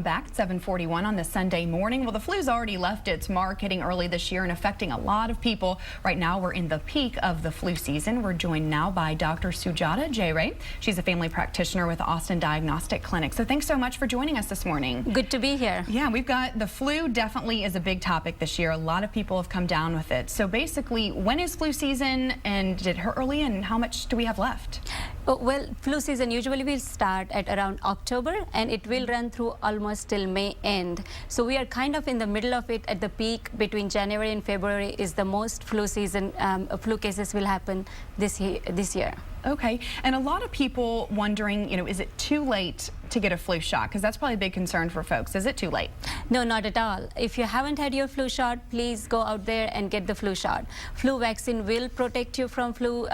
Back at 7:41 on this Sunday morning. Well, the flu's already left its mark, hitting early this year and affecting a lot of people. Right now, we're in the peak of the flu season. We're joined now by Dr. Sujata Jayaraj. She's a family practitioner with Austin Diagnostic Clinic. So thanks so much for joining us this morning. Good to be here. Yeah, we've got the flu definitely is a big topic this year. A lot of people have come down with it. So basically, when is flu season and did it hurt early and how much do we have left? Well, flu season usually will start at around October and it will run through almost till May end. So we are kind of in the middle of it. At the peak between January and February is the most flu season. Flu cases will happen this year. Okay, and a lot of people wondering, is it too late to get a flu shot? Because that's probably a big concern for folks. Is it too late? No, not at all. If you haven't had your flu shot, please go out there and get the flu shot. Flu vaccine will protect you from flu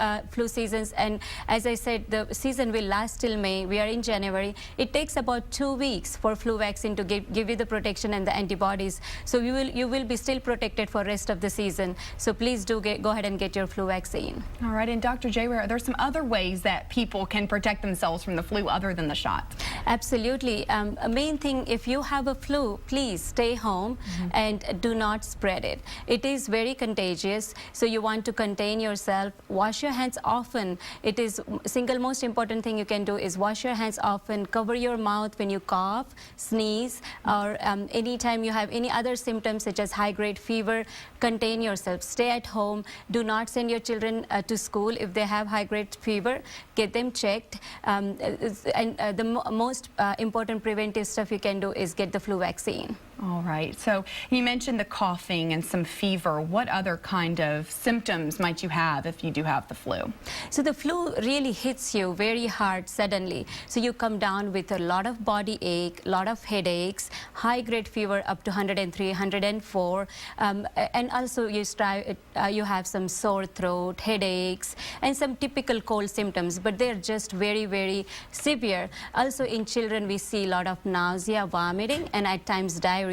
seasons, and as I said, the season will last till May. We are in January. It takes about 2 weeks for flu vaccine to give you the protection and the antibodies. So you will be still protected for rest of the season. So please do go ahead and get your flu vaccine. All right, and Dr. Jayaraj, are there some other ways that people can protect themselves from the flu other than the shot? Absolutely. A main thing, if you have a flu, please stay home and do not spread it. It is very contagious, so you want to contain yourself. Wash your hands often. It is single most important thing you can do is wash your hands often. Cover your mouth when you cough, sneeze, or anytime you have any other symptoms such as high-grade fever. Contain yourself. Stay at home. Do not send your children to school if they have high-grade fever. Get them checked. The most important preventive stuff you can do is get the flu vaccine. All right. So you mentioned the coughing and some fever. What other kind of symptoms might you have if you do have the flu? So the flu really hits you very hard suddenly. So you come down with a lot of body ache, lot of headaches, high-grade fever up to 103, 104, and also you have some sore throat, headaches, and some typical cold symptoms, but they're just very, very severe. Also in children, we see a lot of nausea, vomiting, and at times diarrhea.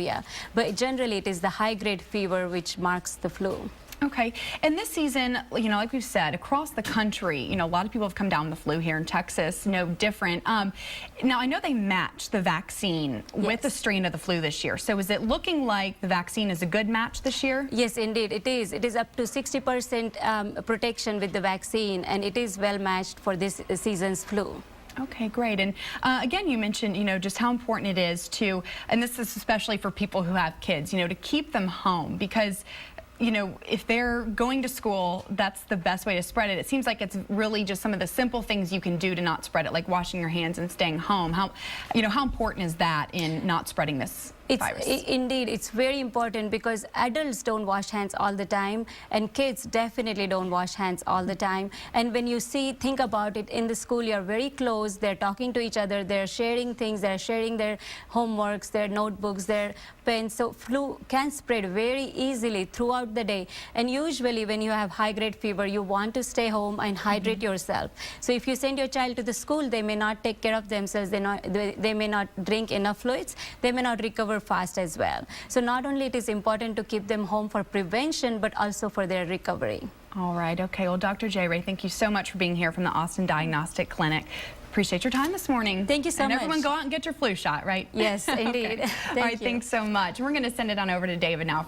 But generally, it is the high-grade fever which marks the flu. Okay, and this season, like we've said, across the country, a lot of people have come down with the flu here in Texas, no different. Now, I know they matched the vaccine with the strain of the flu this year. So is it looking like the vaccine is a good match this year? Yes, indeed, it is. It is up to 60% protection with the vaccine, and it is well matched for this season's flu. Okay, great. And again, you mentioned, just how important it is to, and this is especially for people who have kids, to keep them home because, if they're going to school, that's the best way to spread it. It seems like it's really just some of the simple things you can do to not spread it, like washing your hands and staying home. How important is that in not spreading this virus? Indeed, it's very important because adults don't wash hands all the time and kids definitely don't wash hands all the time. And when you think about it, in the school you're very close, they're talking to each other, they're sharing things, they're sharing their homeworks, their notebooks, their pens. So flu can spread very easily throughout the day. And usually when you have high-grade fever, you want to stay home and hydrate yourself. So if you send your child to the school, they may not take care of themselves, they may not drink enough fluids, they may not recover fast as well. So not only it is important to keep them home for prevention, but also for their recovery. All right. Okay. Well, Dr. Jayaraj, thank you so much for being here from the Austin Diagnostic Clinic. Appreciate your time this morning. Thank you so much. And everyone go out and get your flu shot, right? Yes, indeed. Okay. All right. Thanks so much. We're going to send it on over to David now.